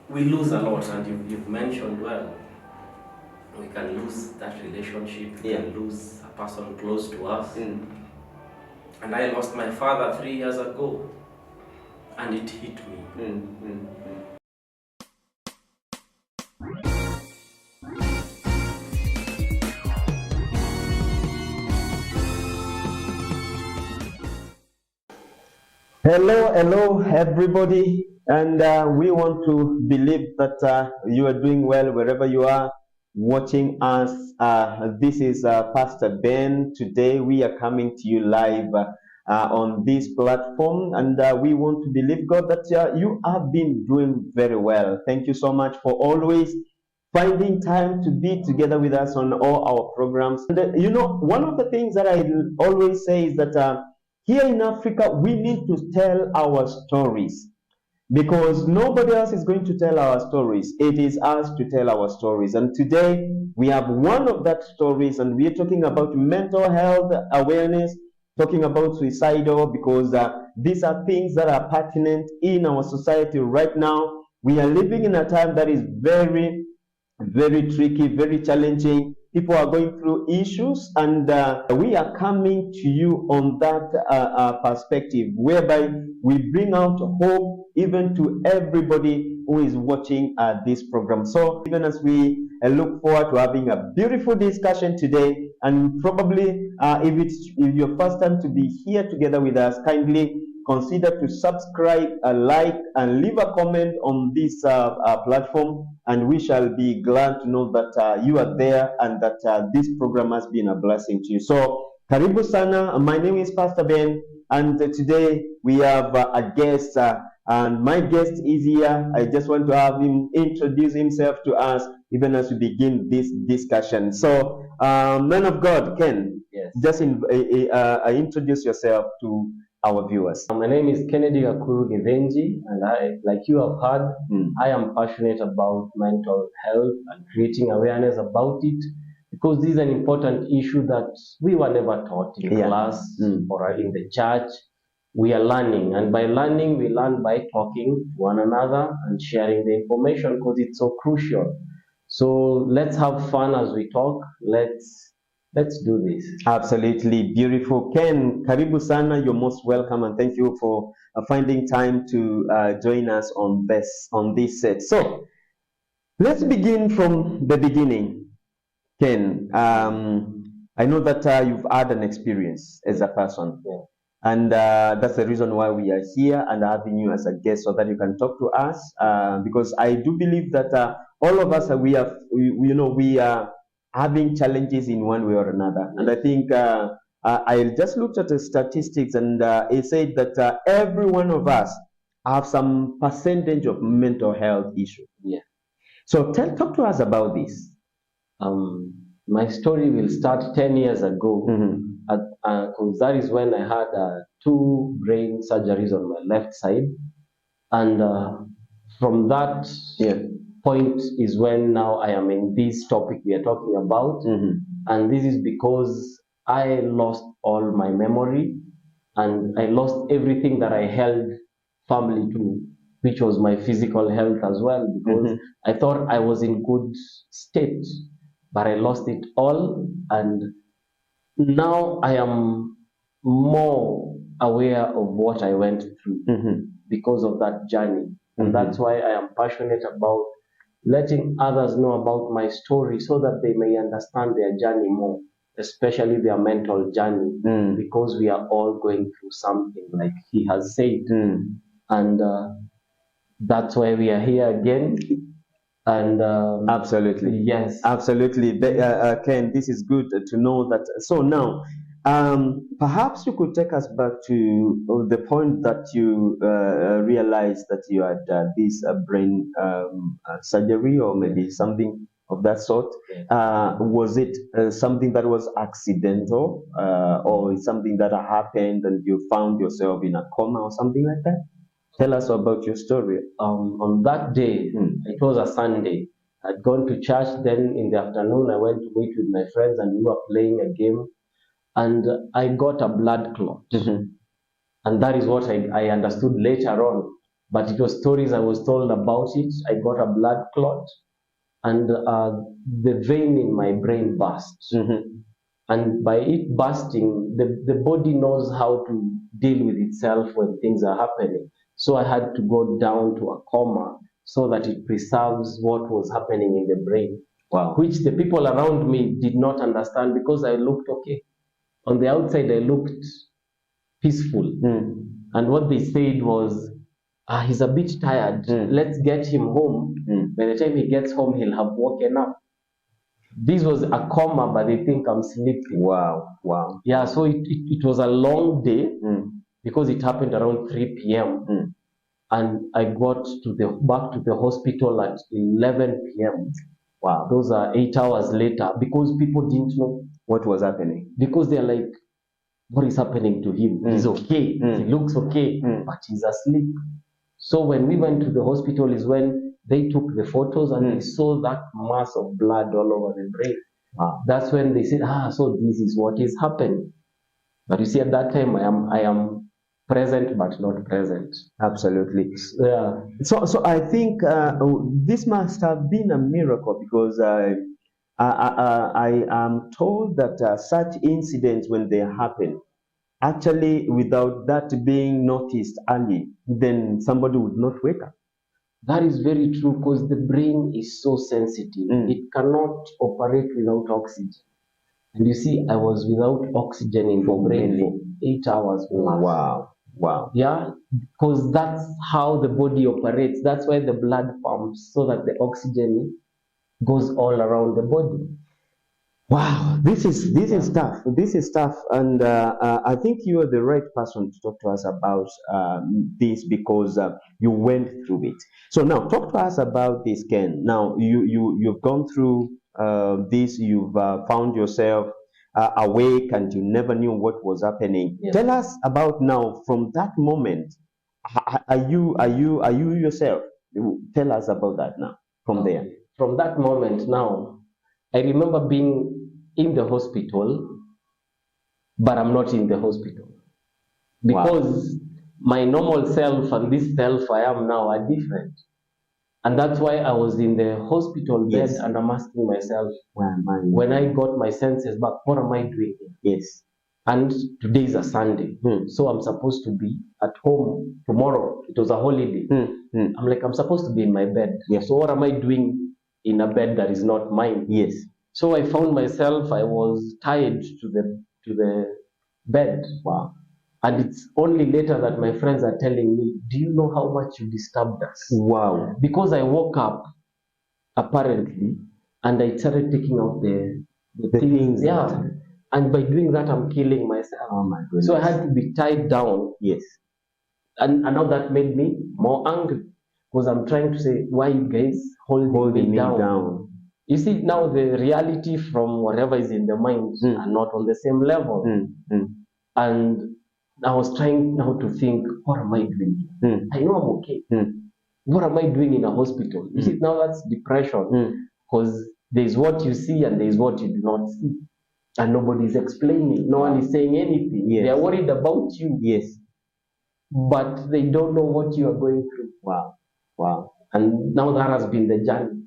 we lose a lot, and you've mentioned well, we can lose that relationship, we can lose a person close to us. And I lost my father 3 years ago, and it hit me. Hello, everybody, and we want to believe that you are doing well wherever you are watching us. This is Pastor Ben. Today we are coming to you live on this platform, and we want to believe, God, that you have been doing very well. Thank you so much for always finding time to be together with us on all our programs. And one of the things that I always say is that here in Africa, we need to tell our stories because nobody else is going to tell our stories. It is us to tell our stories. And today, we have one of that stories, and we're talking about mental health awareness, talking about suicidal, because these are things that are pertinent in our society right now. We are living in a time that is very, very tricky, very challenging. People are going through issues, and we are coming to you on that perspective, whereby we bring out hope even to everybody who is watching this program. So even as we look forward to having a beautiful discussion today, and probably if it's your first time to be here together with us, kindly consider to subscribe, like, and leave a comment on this platform, and we shall be glad to know that you are there and that this program has been a blessing to you. So, karibu sana. My name is Pastor Ben, and today we have a guest, and my guest is here. I just want to have him introduce himself to us, even as we begin this discussion. So, man of God, Ken, just introduce yourself to our viewers. My name is Kennedy Gakuru Givenji, and like you have heard, I am passionate about mental health and creating awareness about it, because this is an important issue that we were never taught in class or in the church. We are learning, and by learning, we learn by talking to one another and sharing the information, because it's so crucial. So let's have fun as we talk. Let's do this. Absolutely beautiful. Ken, karibu sana. You're most welcome, and thank you for finding time to join us on this set. So let's begin from the beginning. Ken, I know that you've had an experience as a person, and that's the reason why we are here and having you as a guest, so that you can talk to us. Because I do believe that all of us we are having challenges in one way or another. And I think I just looked at the statistics, and it said that every one of us have some percentage of mental health issue. Yeah. So talk to us about this. My story will start 10 years ago, because that is when I had 2 brain surgeries on my left side. And from that point is when now I am in this topic we are talking about. And this is because I lost all my memory, and I lost everything that I held firmly to, which was my physical health as well, because I thought I was in good state, but I lost it all. And now I am more aware of what I went through because of that journey. And that's why I am passionate about letting others know about my story, so that they may understand their journey more, especially their mental journey, because we are all going through something, like he has said. And that's why we are here again. And absolutely, yes, absolutely. Ken, this is good to know that. So now, perhaps you could take us back to the point that you realized that you had this brain surgery, or maybe something of that sort. Was it something that was accidental, or something that happened and you found yourself in a coma or something like that? Tell us about your story. On that day, it was a Sunday. I'd gone to church. Then in the afternoon, I went to meet with my friends, and we were playing a game. And I got a blood clot. And that is what I understood later on. but it was stories I was told about it. I got a blood clot, and the vein in my brain burst. And by it bursting, the body knows how to deal with itself when things are happening. So I had to go down to a coma so that it preserves what was happening in the brain. Wow. Which the people around me did not understand because I looked okay. On the outside, I looked peaceful. And what they said was, he's a bit tired. Let's get him home. By the time he gets home, he'll have woken up. This was a coma, but they think I'm sleeping. Wow, wow. Yeah, so it was a long day because it happened around 3 p.m. And I got back to the hospital at 11 p.m. Wow, those are 8 hours later because people didn't know what was happening. Because they're like, what is happening to him? He's okay, he looks okay, but he's asleep. So when we went to the hospital is when they took the photos and they saw that mass of blood all over the brain. That's when they said, so this is what is happening. But you see, at that time, I am present but not present. Absolutely. Yeah. So I think this must have been a miracle because I am told that such incidents, when they happen, actually, without that being noticed early, then somebody would not wake up. That is very true because the brain is so sensitive. It cannot operate without oxygen. And you see, I was without oxygen in the brain for 8 hours. Wow. Wow. Yeah, because that's how the body operates. That's why the blood pumps so that the oxygen goes all around the body. Wow, this is tough. This is tough, and I think you are the right person to talk to us about this because you went through it. So now, talk to us about this, Ken. Now, you've gone through this. You've found yourself awake, and you never knew what was happening. Yes. Tell us about now. From that moment, are you yourself? Tell us about that now. From there, from that moment now, I remember being in the hospital, but I'm not in the hospital. Because my normal self and this self I am now are different. And that's why I was in the hospital bed and I'm asking myself, when I got my senses back, what am I doing here? Yes. And today is a Sunday. So I'm supposed to be at home tomorrow. It was a holiday. I'm like, I'm supposed to be in my bed. Yes. So what am I doing in a bed that is not mine? Yes. So I found myself, I was tied to the bed. Wow. And it's only later that my friends are telling me, do you know how much you disturbed us? Wow. Because I woke up, apparently, and I started taking out the things. Yeah. And by doing that, I'm killing myself. Oh my goodness. So I had to be tied down. Yes. And now that made me more angry. Because I'm trying to say, why you guys holding me down? You see, now the reality from whatever is in the mind are not on the same level. And I was trying now to think, what am I doing? I know I'm okay. What am I doing in a hospital? You see, now that's depression. Because there's what you see and there's what you do not see. And nobody's explaining. No one is saying anything. Yes. They are worried about you. Yes. But they don't know what you are going through. Wow. Wow. And now that has been the journey.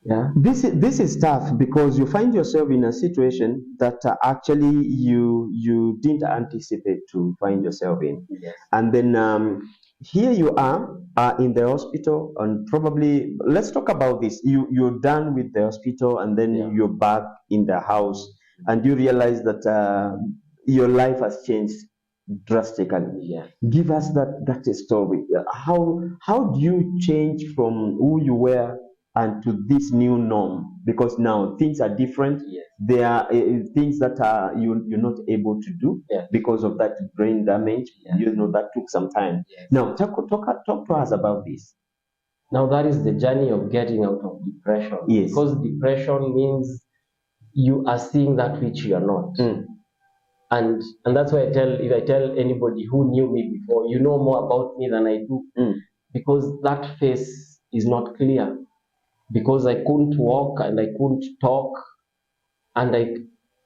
Yeah. This is tough because you find yourself in a situation that actually you didn't anticipate to find yourself in. Yes. And then here you are in the hospital, and probably let's talk about this. You're done with the hospital, and then you're back in the house, and you realize that your life has changed drastically. Yeah. Give us that story. How do you change from who you were and to this new norm? Because now things are different. Yes. There are things that you're not able to do because of that brain damage. You know that took some time. Yes. Now talk to us about this. Now that is the journey of getting out of depression. Yes. Because depression means you are seeing that which you are not. And that's why if I tell anybody who knew me before, you know more about me than I do. Because that face is not clear. Because I couldn't walk and I couldn't talk, and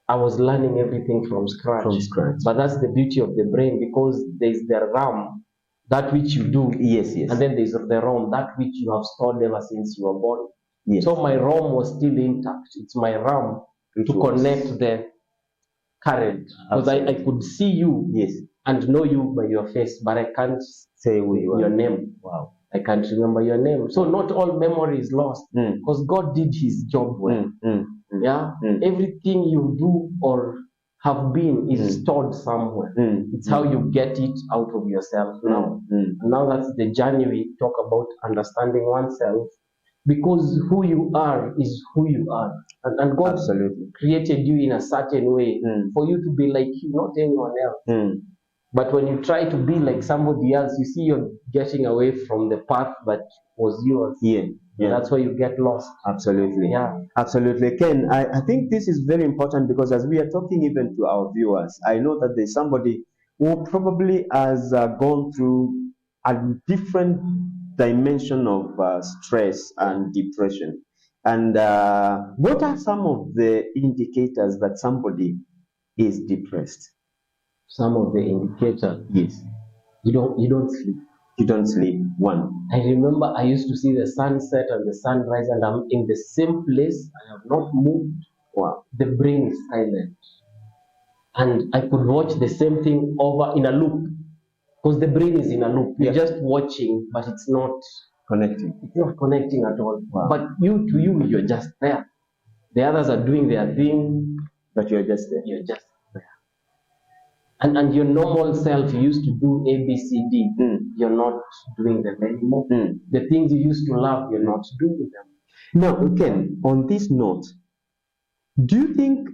I was learning everything from scratch. From scratch. But that's the beauty of the brain, because there's the RAM that which you do. Yes, yes. And then there's the realm, that which you have stored ever since you were born. Yes. So my realm was still intact. It's my realm to connect the current. Because I could see you, yes, and know you by your face, but I can't say your name. Wow. I can't remember your name. So not all memory is lost, because God did his job well. Yeah, everything you do or have been is stored somewhere. It's how you get it out of yourself now. Now that's the journey we talk about, understanding oneself, because who you are is who you are. And God Absolutely created you in a certain way for you to be like you, not anyone else. But when you try to be like somebody else, you see you're getting away from the path that was yours. Yeah. Yeah. That's why you get lost. Absolutely. Yeah. Absolutely. Ken, I think this is very important, because as we are talking even to our viewers, I know that there's somebody who probably has gone through a different dimension of stress and depression. And what are some of the indicators that somebody is depressed? Some of the indicators. Yes. You don't sleep. You don't sleep. One. I remember I used to see the sunset and the sunrise, and I'm in the same place. I have not moved. Wow. The brain is silent. And I could watch the same thing over in a loop. Because the brain is in a loop. You're just watching, but it's not connecting. It's not connecting at all. Wow. But you're just there. The others are doing their thing, but you're just there. You're just there. And your normal self, you used to do A, B, C, D. You're not doing them anymore. The things you used to love, you're not doing them. Now, Ken, on this note, do you think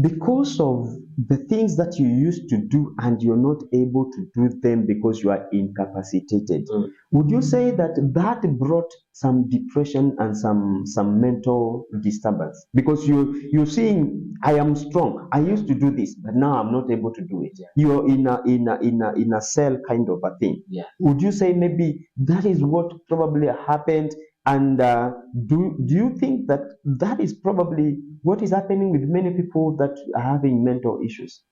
because of the things that you used to do and you're not able to do them because you are incapacitated, would you say that that brought some depression and some mental disturbance? Because you're saying, I am strong, I used to do this, but now I'm not able to do it. You're in a cell kind of a thing. Would you say maybe that is what probably happened? And do you think that that is probably what is happening with many people that are having mental issues?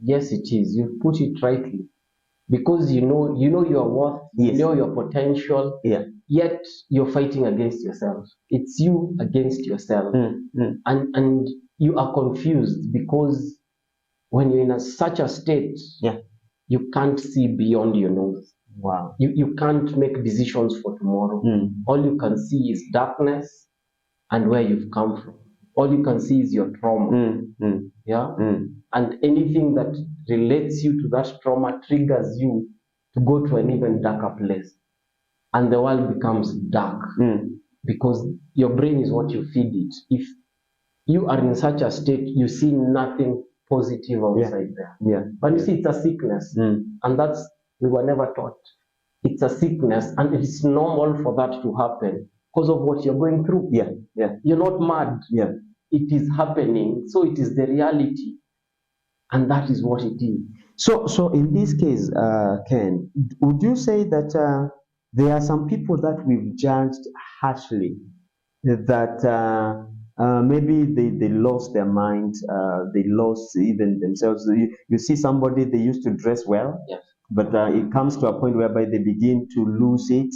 Yes, it is. You put it rightly. Because you know your worth, you know your potential, yet you're fighting against yourself. It's you against yourself. And you are confused, because when you're in such a state, you can't see beyond your nose. Wow. You can't make decisions for tomorrow. All you can see is darkness and where you've come from. All you can see is your trauma. And anything that relates you to that trauma triggers you to go to an even darker place. And the world becomes dark because your brain is what you feed it. If you are in such a state, you see nothing positive outside there. But you see, it's a sickness. And that's, we were never taught. It's a sickness, and it's normal for that to happen because of what you're going through. You're not mad. It is happening. So it is the reality. And that is what it is. So in this case, Ken, would you say that there are some people that we've judged harshly, that maybe they lost their mind, they lost even themselves? You see somebody, they used to dress well, but it comes to a point whereby they begin to lose it.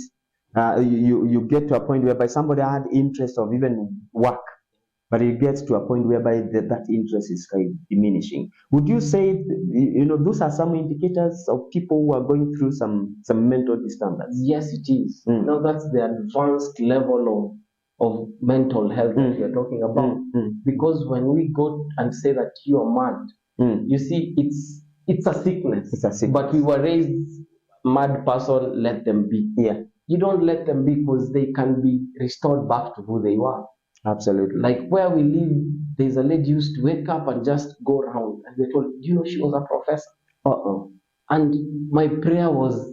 You get to a point whereby somebody had interest of even work, but it gets to a point whereby that interest is kind of diminishing. Would you say, those are some indicators of people who are going through some mental disturbance? Yes, it is. Now that's the advanced level of mental health that you're talking about. Because when we go and say that you are mad, you see, it's a sickness. It's a sickness. But we were raised, mad person, let them be. You don't let them be, because they can be restored back to who they were. Absolutely. Like where we live, there's a lady who used to wake up and just go around, and they told, she was a professor. And my prayer was,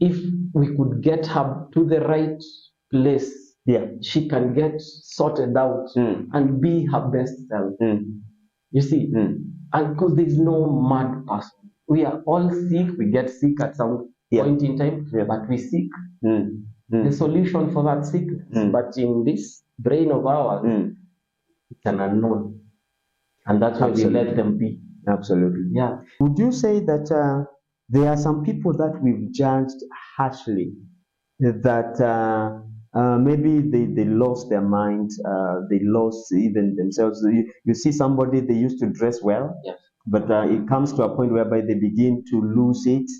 if we could get her to the right place, she can get sorted out and be her best self. You see, and because there's no mad person. We are all sick. We get sick at some point in time, but we seek the solution for that sickness. But in this brain of ours, it's an unknown. And that's why we let them be. Absolutely. Yeah. Would you say that there are some people that we've judged harshly, that maybe they lost their mind, they lost even themselves. You see somebody, they used to dress well, Yes. but it comes to a point whereby they begin to lose it.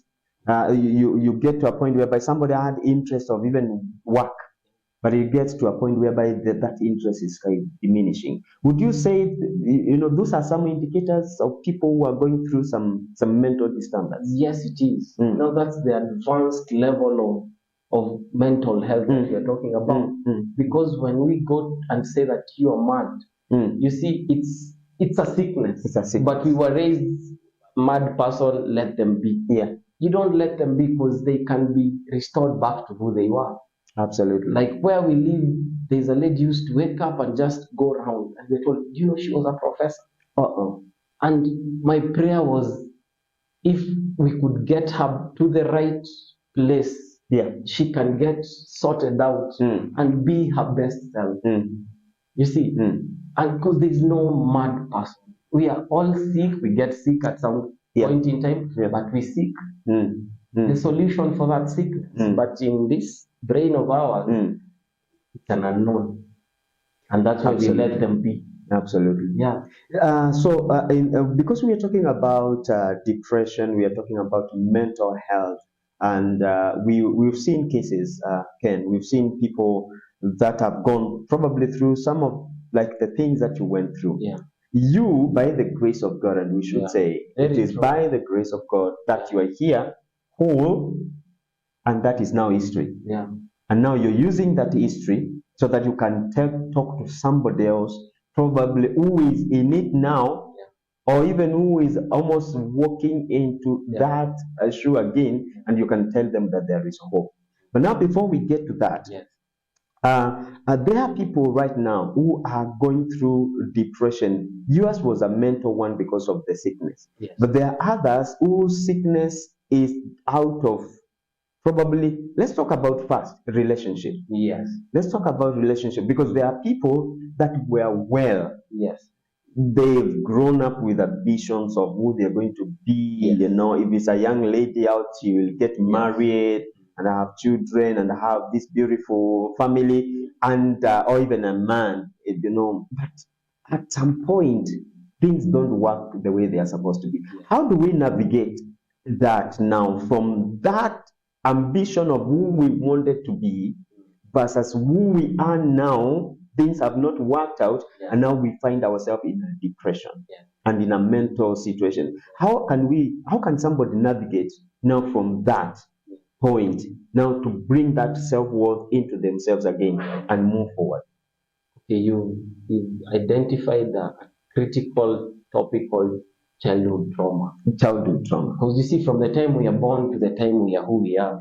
You get to a point whereby somebody had interest of even work, but it gets to a point whereby that interest is kind of diminishing. Would you say, those are some indicators of people who are going through some mental disturbance? Yes, it is. Now that's the advanced level of mental health that we are talking about. Because when we go and say that you are mad, you see, it's a sickness. It's a sickness. But we were raised mad person, let them be. Yeah. You don't let them be, because they can be restored back to who they were. Absolutely. Like where we live, there's a lady used to wake up and just go around, and they told, she was a professor. And my prayer was, if we could get her to the right place, she can get sorted out and be her best self. You see, and because there's no mad person. We are all sick. We get sick at some point in time, but we seek the solution for that sickness. But in this brain of ours, it's an unknown, and that's why we let them be. Absolutely. Yeah. Because we are talking about depression, we are talking about mental health, and we've seen cases, Ken. We've seen people that have gone probably through some of like the things that you went through. Yeah. You, by the grace of God, and we should say it is by the grace of God that you are here whole, and that is now history. Yeah. And now you're using that history so that you can talk to somebody else, probably who is in it now, or even who is almost walking into that shoe again, and you can tell them that there is hope. But now, before we get to that, there are people right now who are going through depression. Yours was a mental one because of the sickness. Yes. But there are others whose sickness is out of probably, let's talk about first relationship. Yes. Let's talk about relationship, because there are people that were well. Yes. They've grown up with visions of who they're going to be. Yes. If it's a young lady out, she will get married and have children and have this beautiful family, and or even a man, But at some point, things don't work the way they are supposed to be. How do we navigate that now, from that ambition of who we wanted to be versus who we are now? Things have not worked out, and now we find ourselves in a depression and in a mental situation. How can somebody navigate now from that point now to bring that self-worth into themselves again and move forward? Okay, you identified a critical topic called childhood trauma. Childhood trauma. Because you see, from the time we are born to the time we are who we are,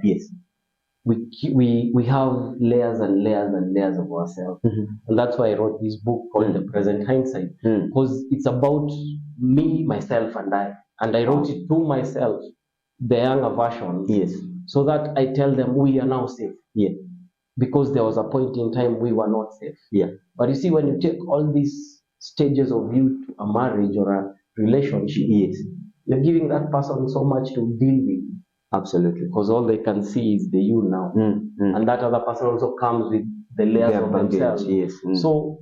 we have layers and layers and layers of ourselves. And that's why I wrote this book called The Present Hindsight, because it's about me, myself, and I. And I wrote it to myself, the younger version, so that I tell them we are now safe. Because there was a point in time we were not safe. But you see, when you take all these stages of you to a marriage or a relationship, you're giving that person so much to deal with. Absolutely. Because all they can see is the you now. And that other person also comes with the layers of themselves. So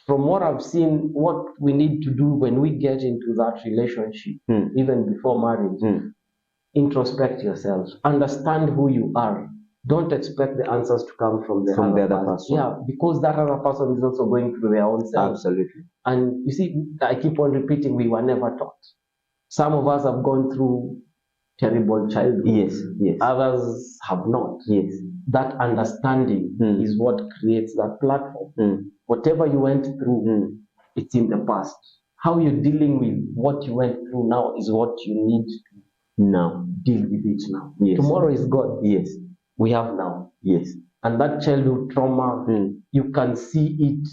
from what I've seen, what we need to do when we get into that relationship, even before marriage, introspect yourselves. Understand who you are. Don't expect the answers to come from the other person. Yeah, because that other person is also going through their own self. Absolutely. And you see, I keep on repeating, we were never taught. Some of us have gone through terrible childhood. Others have not. That understanding is what creates that platform. Whatever you went through, it's in the past. How you're dealing with what you went through now is what you need to now deal with it now. Tomorrow is God. We have now. And that childhood trauma, you can see it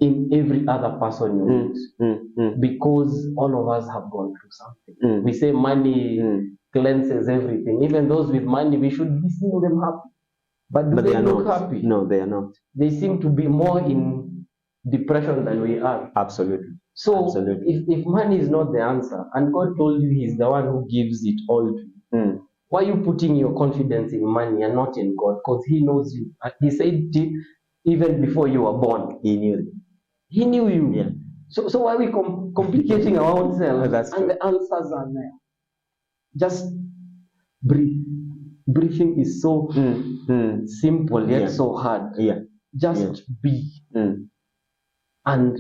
in every other person you meet, because all of us have gone through something. We say money cleanses everything. Even those with money, we should be seeing them happy. But do they look happy? No, they are not. They seem to be more in depression than we are. Absolutely. So Absolutely. if money is not the answer, and God told you He's the one who gives it all to you, why are you putting your confidence in money and not in God? Because He knows you. He said it even before you were born. He knew it. He knew you. Yeah. So why are we complicating our own selves? That's and true. the answers are there. Just breathe. Breathing is so simple yet Yeah. so hard. Yeah. Just be. And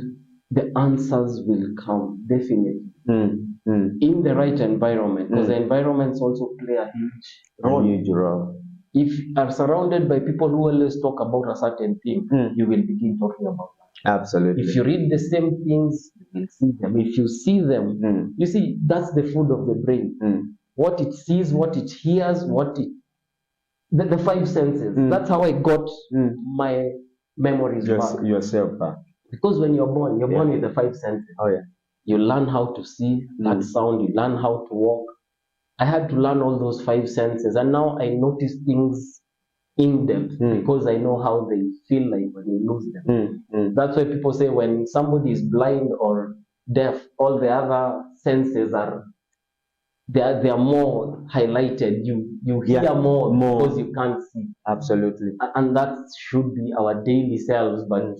the answers will come, definitely. In the right environment, because the environments also play a huge role. Huge role. If you are surrounded by people who always talk about a certain thing, you will begin talking about that. Absolutely. If you read the same things, you will see them. If you see them, you see, that's the food of the brain. What it sees, what it hears, the five senses. That's how I got my memories back. Yourself back. Because when you're born with the five senses. Oh yeah. You learn how to see that sound, you learn how to walk. I had to learn all those five senses, and now I notice things in depth because I know how they feel like when you lose them. That's why people say when somebody is blind or deaf, all the other senses are they are more highlighted. You hear more because you can't see. Absolutely. And that should be our daily selves, but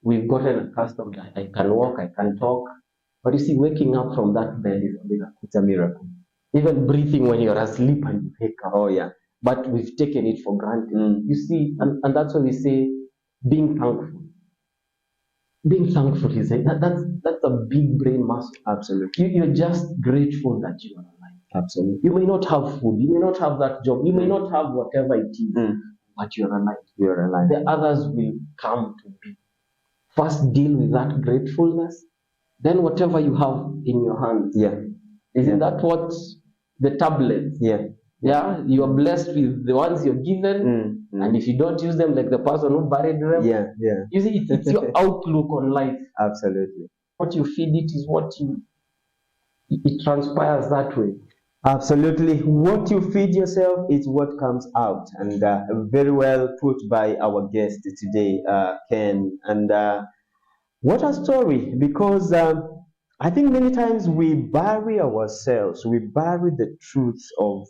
we've gotten accustomed. I can walk, I can talk. But you see, waking up from that bed is a miracle. It's a miracle. Even breathing when you're asleep and you wake up. Oh yeah. But we've taken it for granted. You see, and that's why we say being thankful. Being thankful is that's a big brain muscle. Absolutely. You're just grateful that you are alive. Absolutely. You may not have food, you may not have that job, you may not have whatever it is, but you're alive. You're alive. The others will come to be. First deal with that gratefulness, then whatever you have in your hands. Yeah. Isn't that what the tablets? Yeah. Yeah, you are blessed with the ones you're given, and if you don't use them like the person who buried them, you see, it's your outlook on life. Absolutely. What you feed it is what it transpires that way. Absolutely. What you feed yourself is what comes out, and very well put by our guest today, Ken. And what a story, because I think many times we bury ourselves, we bury the truths of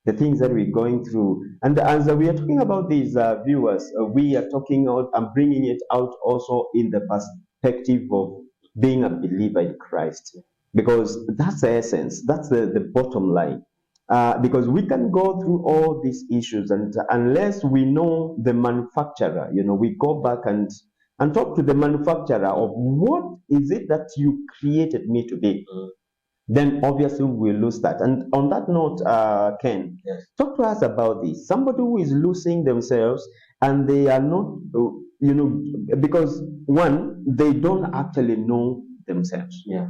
the things that we're going through. And as we are talking about these viewers, we are talking out and bringing it out also in the perspective of being a believer in Christ, because that's the essence, that's the bottom line. Because we can go through all these issues, and unless we know the manufacturer, we go back and talk to the manufacturer of what is it that you created me to be, then obviously we'll lose that. And on that note, Ken, talk to us about this. Somebody who is losing themselves and they are not, because one, they don't actually know themselves. Yeah.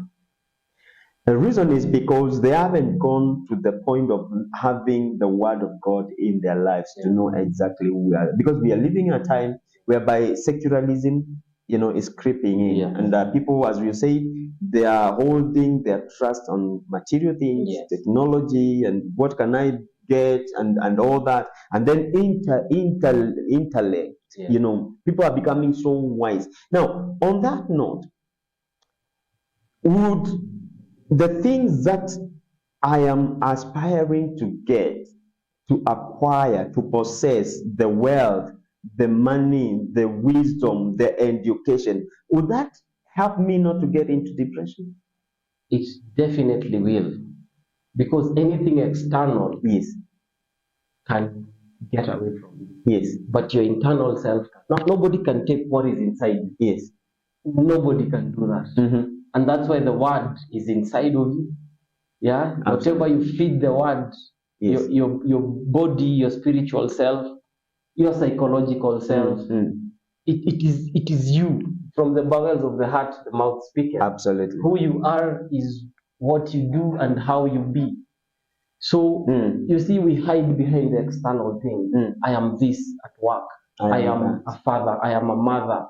The reason is because they haven't gone to the point of having the word of God in their lives to know exactly who we are. Because we are living in a time whereby secularism, is creeping in. And people, as we say, they are holding their trust on material things, technology, and what can I get, and all that. And then intellect, people are becoming so wise. Now, on that note, would the things that I am aspiring to get, to acquire, to possess, the wealth, the money, the wisdom, the education, would that help me not to get into depression? It definitely will. Because anything external can get away from you. Yes. But your internal self, nobody can take what is inside you. Yes. Nobody can do that. And that's why the word is inside of you. Yeah. Absolutely. Whatever you feed the word, your body, your spiritual self, your psychological self, it is you. From the bowels of the heart, the mouth speaketh. Absolutely. Who you are is what you do and how you be. So you see, we hide behind the external thing. I am this at work. I am a father. I am a mother.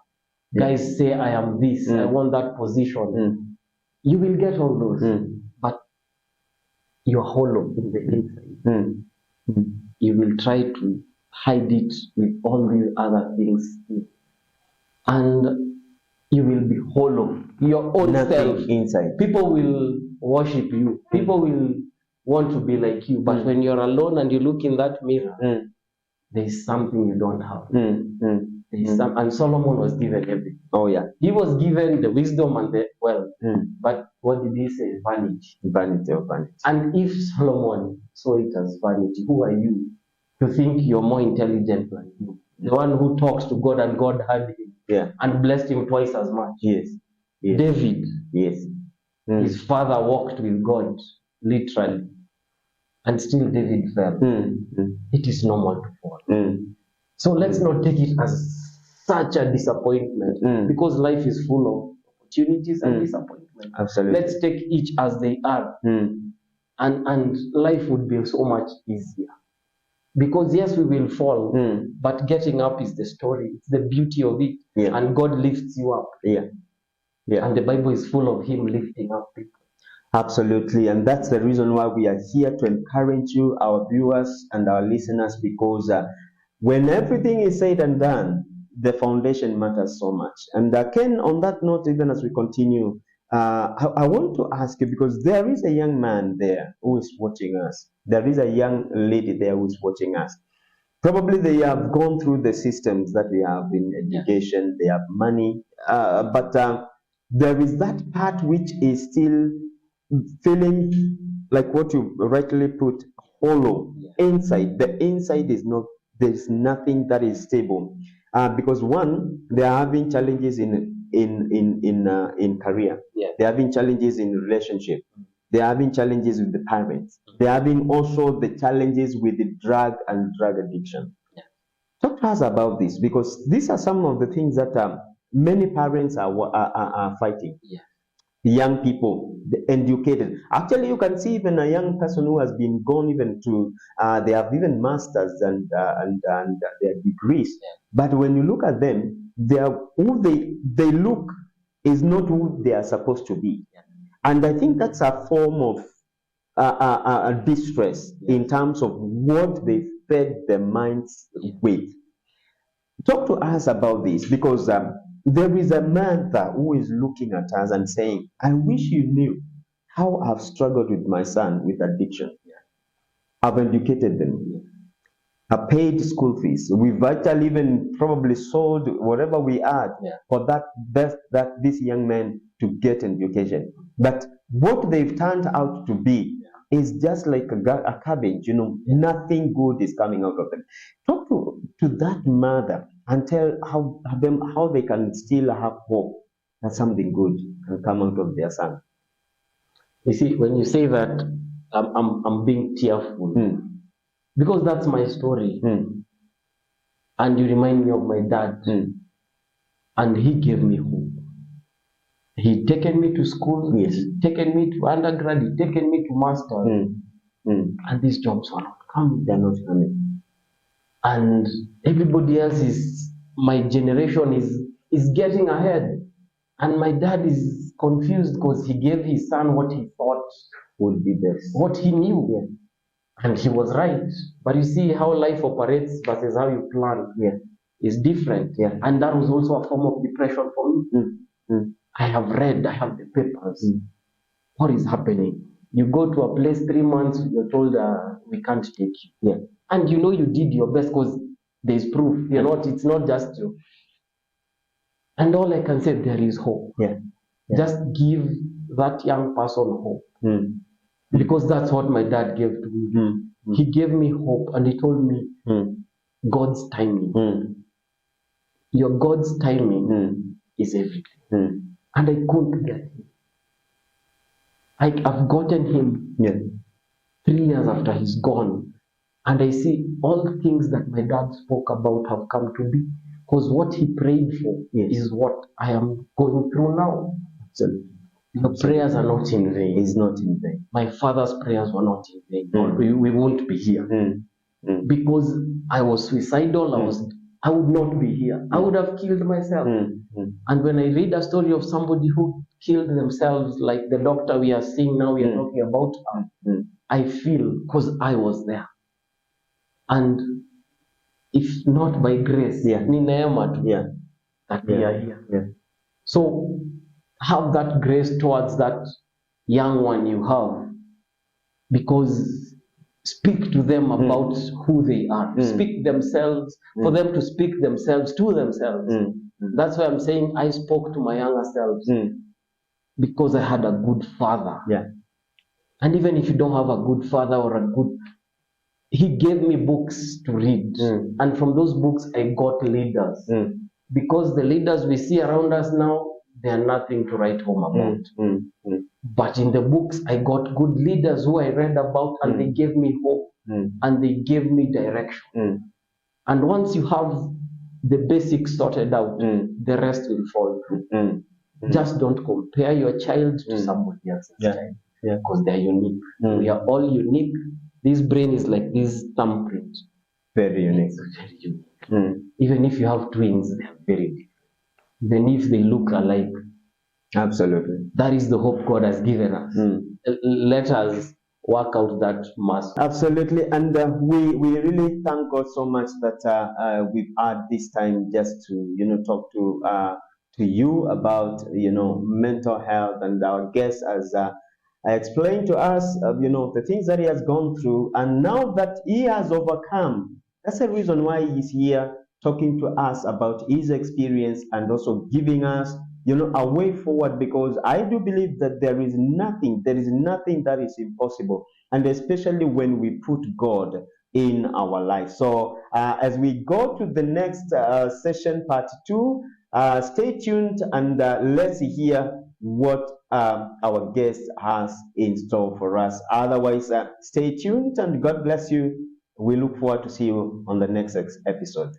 Guys say I am this. I want that position. You will get all those, but you're hollow in the inside. You will try to hide it with all the other things, and you will be hollow your own Nothing self inside. people will worship you, people will want to be like you, but when you're alone and you look in that mirror, there's something you don't have. There's some, and Solomon was given everything. Oh yeah. He was given the wisdom and the wealth. But what did he say? Vanity. Vanity of vanity. And if Solomon saw it as vanity, who are you to think you're more intelligent than him? The one who talks to God and God heard him and blessed him twice as much. Yes. David, His father walked with God, literally. And still David fell. It is normal to fall. So let's not take it as such a disappointment, because life is full of opportunities and disappointment. Absolutely. Let's take each as they are. And life would be so much easier. Because yes, we will fall, but getting up is the story. It's the beauty of it. And God lifts you up. And the Bible is full of him lifting up people. Absolutely, and that's the reason why we are here to encourage you, our viewers and our listeners, because when everything is said and done, the foundation matters so much. And Ken, on that note, even as we continue, I want to ask you, because there is a young man there who is watching us. There is a young lady there who is watching us. Probably they have gone through the systems that we have in education, they have money, but there is that part which is still feeling like what you rightly put, hollow inside. The inside is not, there's nothing that is stable, because one, they are having challenges in career, they're having challenges in relationship, they're having challenges with the parents, they're having also the challenges with the drug and drug addiction. Talk to us about this, because these are some of the things that many parents are fighting. Young people, the educated. Actually, you can see even a young person who has been gone even to, they have even masters and their degrees. But when you look at them, they are, who they look is not who they are supposed to be. And I think that's a form of distress in terms of what they fed their minds with. Talk to us about this, because there is a mother who is looking at us and saying, I wish you knew how I've struggled with my son with addiction. I've educated them. I paid school fees. We've actually even probably sold whatever we had for that this young man to get education. But what they've turned out to be is just like a cabbage, nothing good is coming out of it. Talk to that mother and tell them how they can still have hope that something good can come out of their son. You see, when you say that, I'm being tearful, because that's my story. And you remind me of my dad, and he gave me hope. He taken me to school, he taken me to undergrad, he taken me to master, and these jobs were not coming. They're not coming. And everybody else my generation is getting ahead. And my dad is confused because he gave his son what he thought would be best, what he knew. And he was right. But you see how life operates versus how you plan is different. And that was also a form of depression for me. I have read, I have the papers. What is happening? You go to a place 3 months, you're told we can't take you. And you did your best because there's proof. It's not just you. And all I can say, there is hope. Just give that young person hope. Because that's what my dad gave to me. He gave me hope, and he told me, God's timing. Your God's timing is everything. And I couldn't get him. I've gotten him 3 years after he's gone. And I see all the things that my dad spoke about have come to be. Because what he prayed for is what I am going through now. Absolutely. Your prayers are not in vain. It's not in vain. My father's prayers were not in vain. We won't be here. Because I was suicidal, I would not be here. I would have killed myself. And when I read a story of somebody who killed themselves, like the doctor we are seeing now, we are talking about, I feel, because I was there. And if not by grace, ni neema tu, that we are here. So have that grace towards that young one you have, because speak to them about who they are. Speak themselves, for them to speak themselves to themselves. That's why I'm saying I spoke to my younger selves because I had a good father. Yeah. And even if you don't have a good father or a good, he gave me books to read. And from those books, I got leaders. Because the leaders we see around us now, they are nothing to write home about. But in the books, I got good leaders who I read about, and they gave me hope, and they gave me direction. And once you have the basics sorted out, the rest will fall through. Just don't compare your child to somebody else's child, because they're unique. We are all unique. This brain is like this thumbprint. Very unique. It's very unique. Even if you have twins, they are very different. Even if they look alike. Absolutely. That is the hope God has given us. Let us work out that mass. Absolutely. And we really thank God so much that we've had this time just to, talk to you about, mental health. And our guest has explained to us, the things that he has gone through. And now that he has overcome, that's the reason why he's here talking to us about his experience and also giving us, a way forward, because I do believe that there is nothing that is impossible, and especially when we put God in our life. So as we go to the next session, part 2, stay tuned and let's hear what our guest has in store for us. Otherwise, stay tuned and God bless you. We look forward to see you on the next episode.